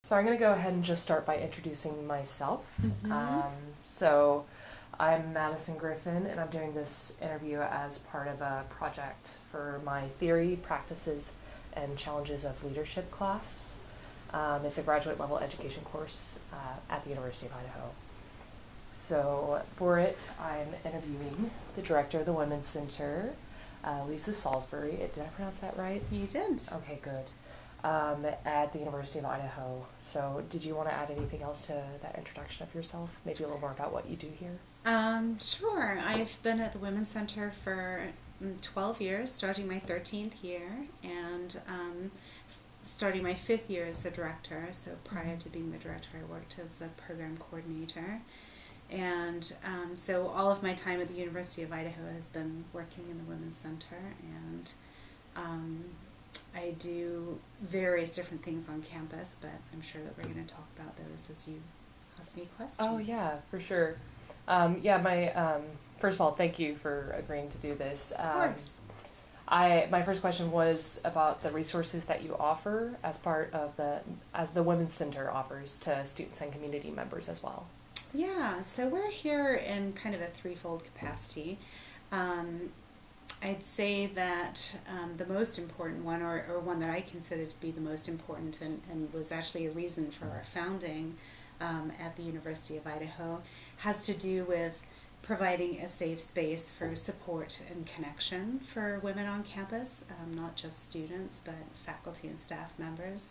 So I'm going to go ahead and just start by introducing myself. Mm-hmm. So I'm Madison Griffin, and I'm doing this interview as part of a project for my Theory, Practices, and Challenges of Leadership class. It's a graduate level education course at the University of Idaho. So for it, I'm interviewing the director of the Women's Center, Lysa Salsbury. Did I pronounce that right? You did. Okay, good. At the University of Idaho. So did you want to add anything else to that introduction of yourself? Maybe a little more about what you do here? Sure. I've been at the Women's Center for 12 years, starting my 13th year, and starting my 5th year as the director. So prior to being the director, I worked as a program coordinator. And so all of my time at the University of Idaho has been working in the Women's Center, and I do various different things on campus, but I'm sure that we're going to talk about those as you ask me questions. Oh yeah, for sure. First of all, thank you for agreeing to do this. Of course. My first question was about the resources that you offer as the Women's Center offers to students and community members as well. Yeah, so we're here in kind of a threefold capacity. Um, I'd say that the most important one, or one that I consider to be the most important, and was actually a reason for our founding at the University of Idaho, has to do with providing a safe space for support and connection for women on campus, not just students, but faculty and staff members.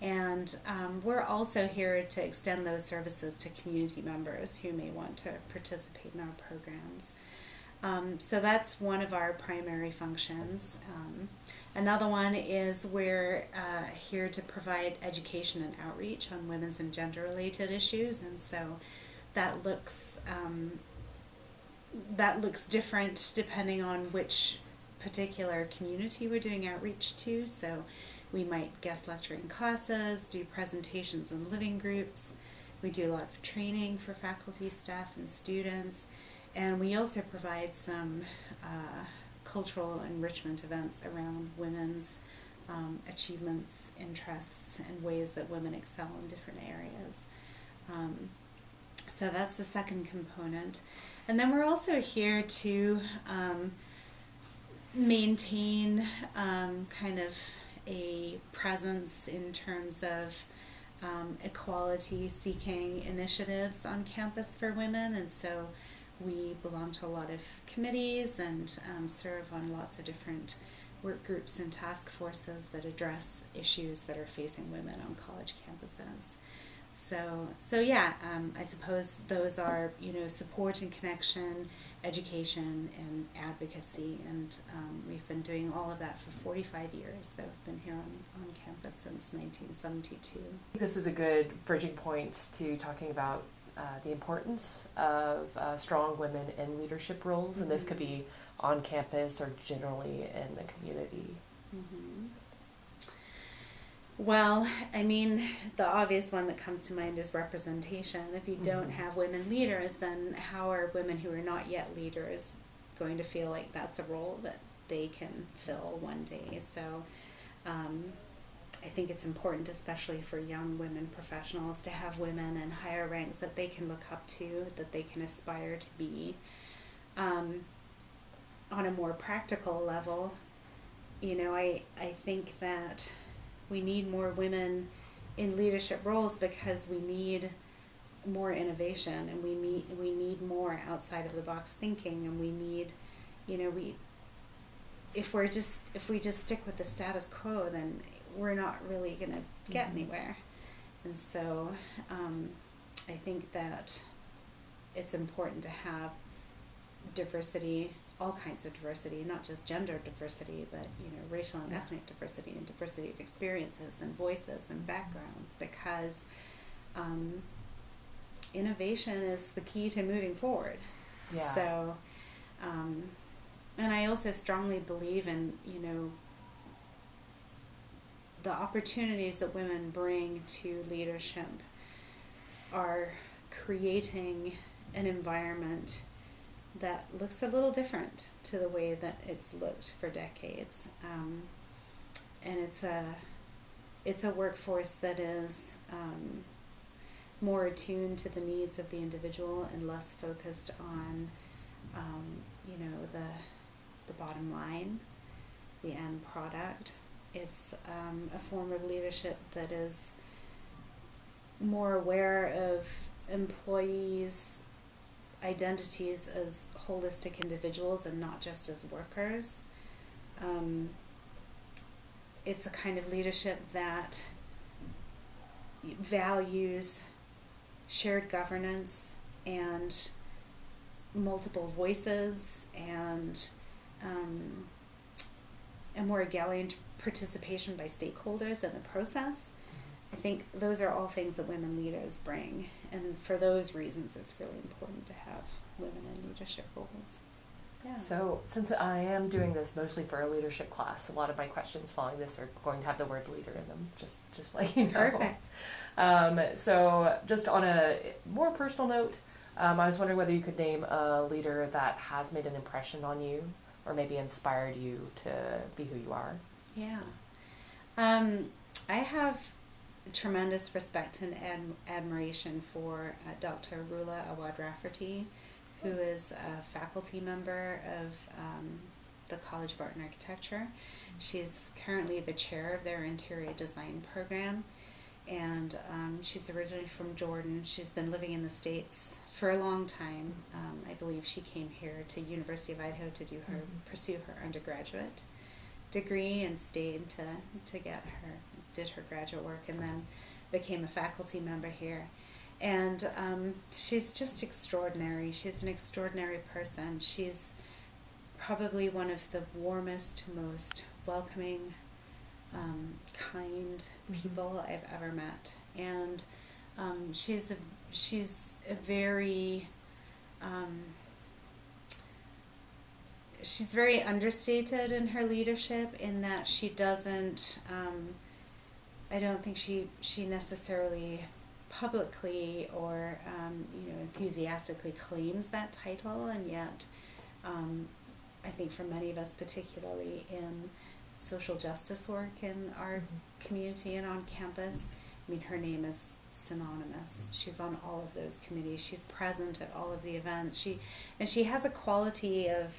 And we're also here to extend those services to community members who may want to participate in our programs. So that's one of our primary functions. Another one is we're here to provide education and outreach on women's and gender-related issues, and so that looks different depending on which particular community we're doing outreach to. So we might guest lecture in classes, do presentations in living groups. We do a lot of training for faculty, staff, and students. And we also provide some cultural enrichment events around women's achievements, interests, and ways that women excel in different areas. So that's the second component. And then we're also here to maintain kind of a presence in terms of equality-seeking initiatives on campus for women. And so we belong to a lot of committees and serve on lots of different work groups and task forces that address issues that are facing women on college campuses. So yeah, I suppose those are, support and connection, education, and advocacy, and we've been doing all of that for 45 years. So I've been here on campus since 1972. This is a good bridging point to talking about the importance of strong women in leadership roles, mm-hmm. and this could be on campus or generally in the community. Mm-hmm. Well, I mean, the obvious one that comes to mind is representation. If you don't have women leaders, then how are women who are not yet leaders going to feel like that's a role that they can fill one day? So I think it's important, especially for young women professionals, to have women in higher ranks that they can look up to, that they can aspire to be. On a more practical level, I think that we need more women in leadership roles because we need more innovation, and we need more outside of the box thinking, and we need, if we just stick with the status quo, then we're not really going to get anywhere. And so I think that it's important to have diversity, all kinds of diversity, not just gender diversity, but racial and ethnic diversity, and diversity of experiences and voices and backgrounds, because innovation is the key to moving forward. Yeah. So, and I also strongly believe in the opportunities that women bring to leadership are creating an environment that looks a little different to the way that it's looked for decades, and it's a workforce that is more attuned to the needs of the individual and less focused on, the bottom line, the end product. It's a form of leadership that is more aware of employees' identities as holistic individuals and not just as workers. It's a kind of leadership that values shared governance and multiple voices and a more egalitarian participation by stakeholders in the process. I think those are all things that women leaders bring, and for those reasons it's really important to have women in leadership roles. Yeah. So since I am doing this mostly for a leadership class, a lot of my questions following this are going to have the word leader in them, just like you know. Perfect. So just on a more personal note, I was wondering whether you could name a leader that has made an impression on you or maybe inspired you to be who you are. Yeah. I have tremendous respect and admiration for Dr. Rula Awad-Rafferty, who is a faculty member of the College of Art and Architecture. She's currently the chair of their interior design program, and she's originally from Jordan. She's been living in the States for a long time. I believe she came here to University of Idaho to do pursue her undergraduate degree and stayed to did her graduate work, and then became a faculty member here. And she's just extraordinary. She's an extraordinary person. She's probably one of the warmest, most welcoming, kind people I've ever met. And she's a very she's very understated in her leadership, in that she doesn't I don't think she necessarily publicly or enthusiastically claims that title, and yet I think for many of us, particularly in social justice work in our community and on campus, I mean, her name is synonymous. She's on all of those committees. She's present at all of the events. She has a quality of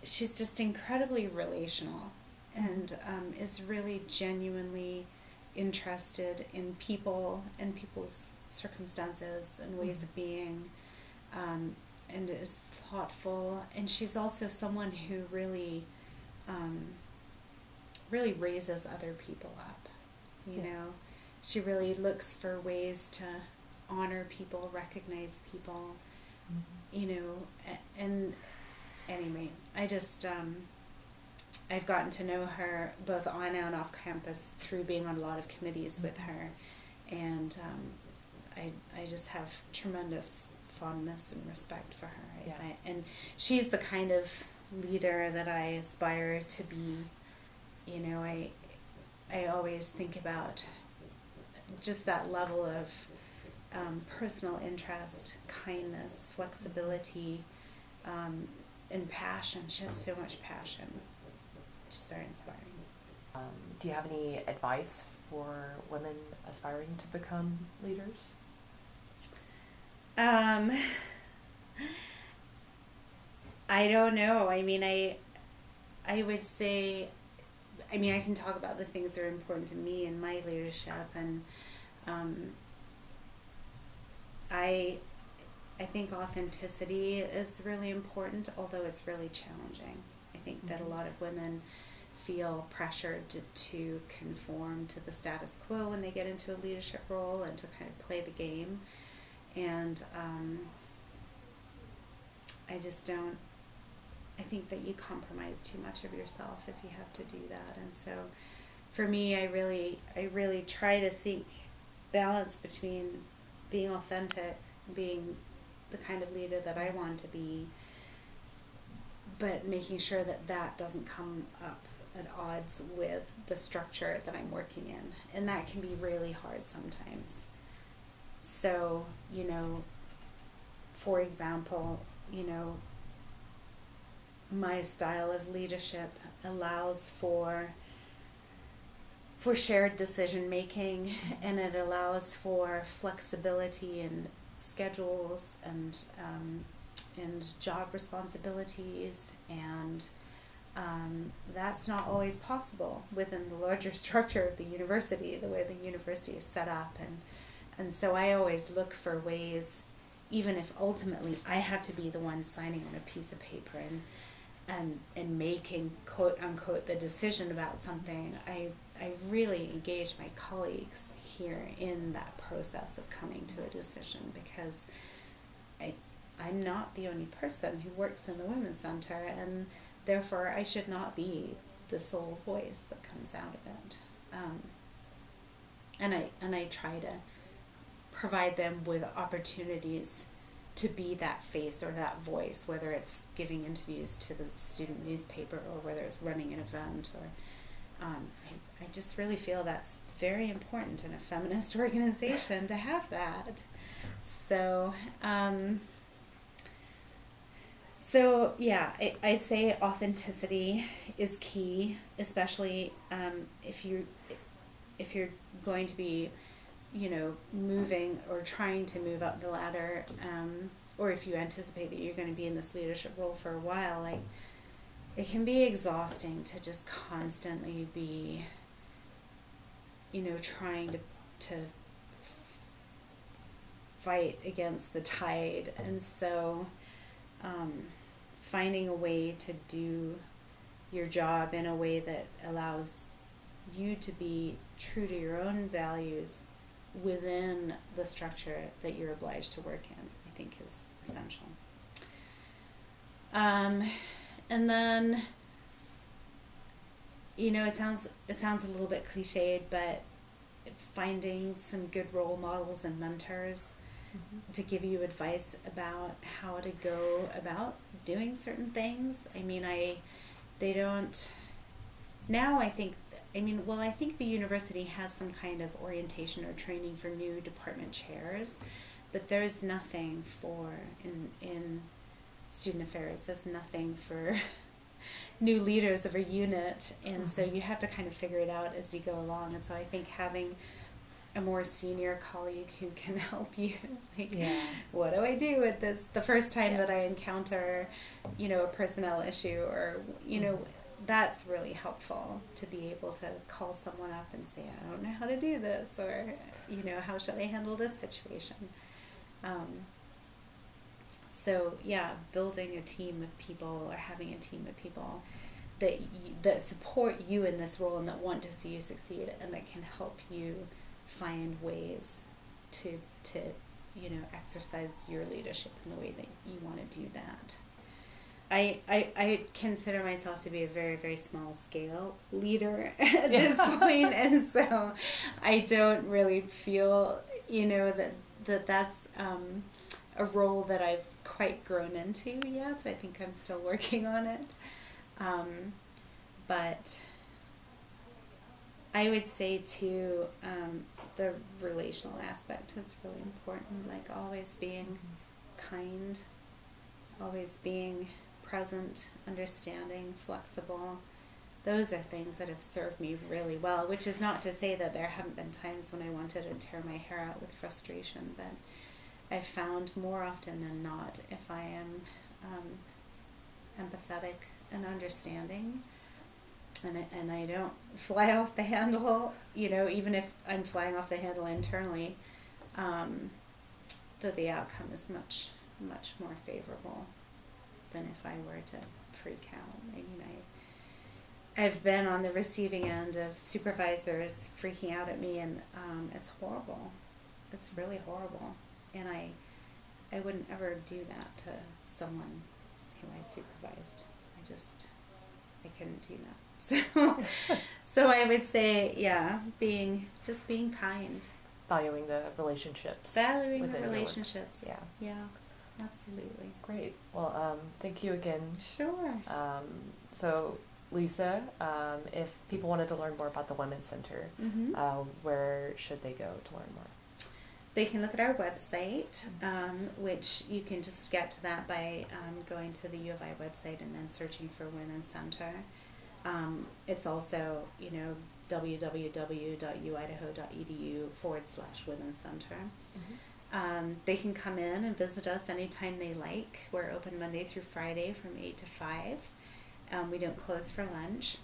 she's just incredibly relational, and is really genuinely interested in people and people's circumstances and ways of being, and is thoughtful. And she's also someone who really raises other people up. You know, she really looks for ways to honor people, recognize people. And anyway, I just I've gotten to know her both on and off campus through being on a lot of committees with her, and I just have tremendous fondness and respect for her. And she's the kind of leader that I aspire to be. I always think about just that level of personal interest, kindness, flexibility, and passion. She has so much passion. She's very inspiring. Do you have any advice for women aspiring to become leaders? I don't know. I mean, I would say, I can talk about the things that are important to me in my leadership, and I think authenticity is really important, although it's really challenging. I think that a lot of women feel pressured to conform to the status quo when they get into a leadership role and to kind of play the game. And I think that you compromise too much of yourself if you have to do that. And so for me, I really try to seek balance between being authentic, being the kind of leader that I want to be, but making sure that that doesn't come up at odds with the structure that I'm working in. And that can be really hard sometimes. So, for example, my style of leadership allows for for shared decision making, and it allows for flexibility in schedules and job responsibilities, and that's not always possible within the larger structure of the university, the way the university is set up, and so I always look for ways, even if ultimately I have to be the one signing on a piece of paper and making quote unquote the decision about something, I really engage my colleagues here in that process of coming to a decision, because I'm not the only person who works in the Women's Center, and therefore I should not be the sole voice that comes out of it. And I try to provide them with opportunities to be that face or that voice, whether it's giving interviews to the student newspaper or whether it's running an event. Or I just really feel that's very important in a feminist organization to have that. So yeah, I'd say authenticity is key, especially if you're going to be, moving or trying to move up the ladder, or if you anticipate that you're going to be in this leadership role for a while. It can be exhausting to just constantly be, trying to fight against the tide, and so finding a way to do your job in a way that allows you to be true to your own values within the structure that you're obliged to work in, I think is essential. And then, it sounds a little bit cliched, but finding some good role models and mentors to give you advice about how to go about doing certain things. I think the university has some kind of orientation or training for new department chairs, but there's nothing in student affairs. There's nothing for new leaders of a unit, and so you have to kind of figure it out as you go along. And so I think having a more senior colleague who can help you, what do I do with this the first time that I encounter, a personnel issue, or that's really helpful, to be able to call someone up and say, I don't know how to do this, or how should I handle this situation. So yeah, building a team of people, or having a team of people that support you in this role and that want to see you succeed, and that can help you find ways to exercise your leadership in the way that you want to do that. I consider myself to be a very, very small scale leader at this point, and so I don't really feel that's a role that I've quite grown into yet. I think I'm still working on it, but I would say too, the relational aspect is really important, like always being kind, always being present, understanding, flexible. Those are things that have served me really well, which is not to say that there haven't been times when I wanted to tear my hair out with frustration, but I've found more often than not, if I am empathetic and understanding, and I don't fly off the handle, even if I'm flying off the handle internally, that the outcome is much, much more favorable than if I were to freak out. I've been on the receiving end of supervisors freaking out at me, and it's horrible. It's really horrible. And I wouldn't ever do that to someone who I supervised. I couldn't do that. So I would say, being kind. Valuing the relationships. Valuing the relationships. Yeah, absolutely. Great. Well, thank you again. Sure. So, Lysa, if people wanted to learn more about the Women's Center, where should they go to learn more? They can look at our website, which you can just get to that by going to the U of I website and then searching for Women's Center. It's also, www.uidaho.edu/women's center. They can come in and visit us anytime they like. We're open Monday through Friday from 8 to 5. We don't close for lunch.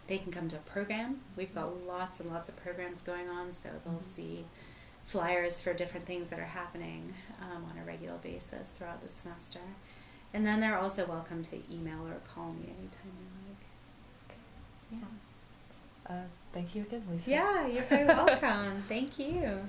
They can come to a program. We've got lots and lots of programs going on, so they'll see flyers for different things that are happening on a regular basis throughout the semester. And then they're also welcome to email or call me anytime they like. Yeah. Thank you again, Lysa. Yeah, you're very welcome. Thank you.